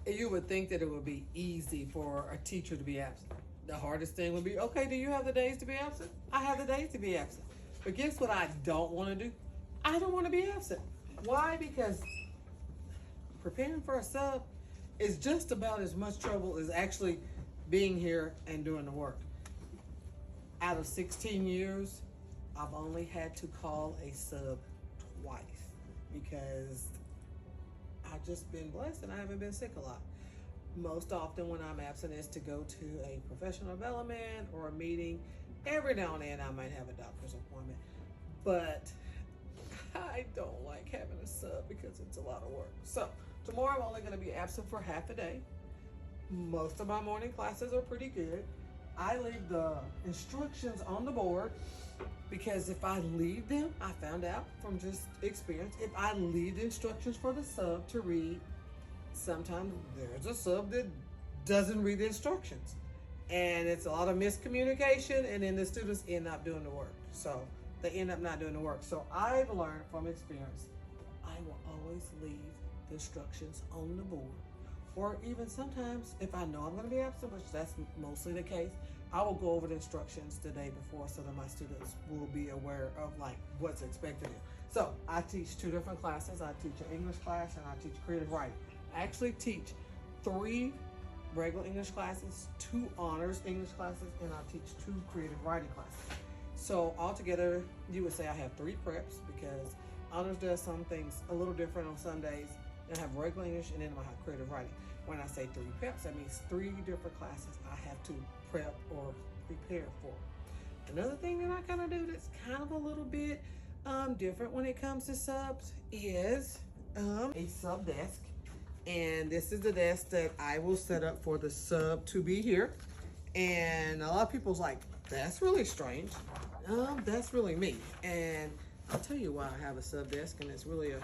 You would think that it would be easy for a teacher to be absent. The hardest thing would be, okay, do you have the days to be absent? I have the days to be absent. But guess what I don't want to do? I don't want to be absent. Why? Because preparing for a sub is just about as much trouble as actually being here and doing the work. Out of 16 years, I've only had to call a sub twice because I've just been blessed and I haven't been sick a lot. Most often when I'm absent is to go to a professional development or a meeting. Every now and then I might have a doctor's appointment, but I don't like having a sub because it's a lot of work. So tomorrow I'm only going to be absent for half a day. Most of my morning classes are pretty good. I leave the instructions on the board because if I leave them, I found out from just experience, if I leave the instructions for the sub to read, sometimes there's a sub that doesn't read the instructions. And it's a lot of miscommunication, and then the students end up doing the work. So they end up not doing the work. So I've learned from experience, I will always leave the instructions on the board. Or even sometimes, if I know I'm going to be absent, which that's mostly the case, I will go over the instructions the day before so that my students will be aware of like what's expected of them. So I teach two different classes. I teach an English class and I teach creative writing. I actually teach 3 regular English classes, 2 honors English classes, and I teach 2 creative writing classes. So altogether, you would say I have 3 preps because honors does some things a little different on some days. I have regular English and then I have creative writing. When I say 3 preps, that means 3 different classes I have to prep or prepare for. Another thing that I kind of do that's kind of a little bit different when it comes to subs is a sub desk. And this is the desk that I will set up for the sub to be here. And a lot of people's like, that's really strange. That's really me. And I'll tell you why I have a sub desk, and it's really a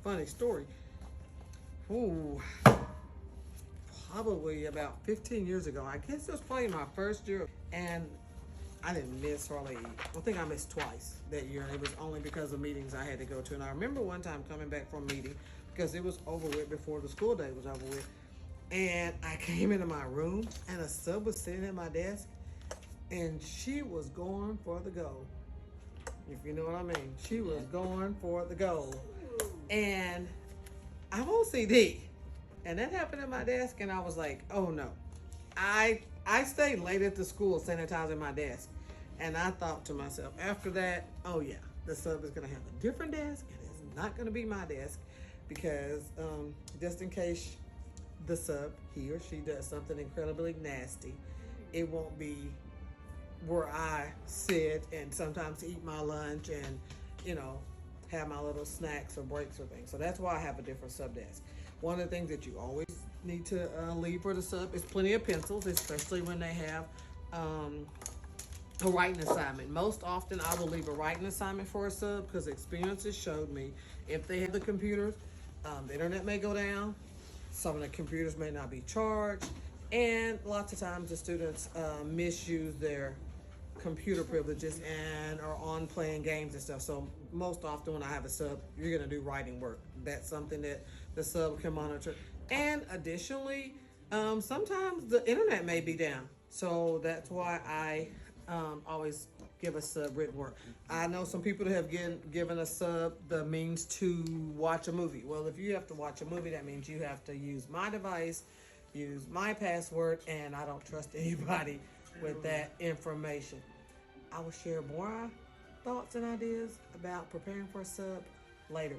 funny story. Ooh, probably about 15 years ago. I guess it was probably my first year, and I didn't miss hardly, I think I missed twice that year, and it was only because of meetings I had to go to. And I remember one time coming back from a meeting because it was over with before the school day was over with. And I came into my room and a sub was sitting at my desk and she was going for the goal. If you know what I mean. She was going for the goal. And I'm OCD. And that happened at my desk and I was like, oh no. I stayed late at the school sanitizing my desk. And I thought to myself, after that, oh yeah, the sub is gonna have a different desk and it's not gonna be my desk because just in case the sub, he or she does something incredibly nasty, it won't be where I sit and sometimes eat my lunch and, you know, have my little snacks or breaks or things. So that's why I have a different sub desk. One of the things that you always need to leave for the sub is plenty of pencils, especially when they have a writing assignment. Most often I will leave a writing assignment for a sub because experiences showed me if they have the computers, the internet may go down, some of the computers may not be charged, and lots of times the students misuse their computer privileges and are on playing games and stuff. So most often when I have a sub, you're gonna do writing work. That's something that the sub can monitor. And additionally, sometimes the internet may be down. So that's why I always give a sub written work. I know some people that have given a sub the means to watch a movie. Well, if you have to watch a movie, that means you have to use my device, use my password, and I don't trust anybody with that information. I will share more thoughts and ideas about preparing for a sub later.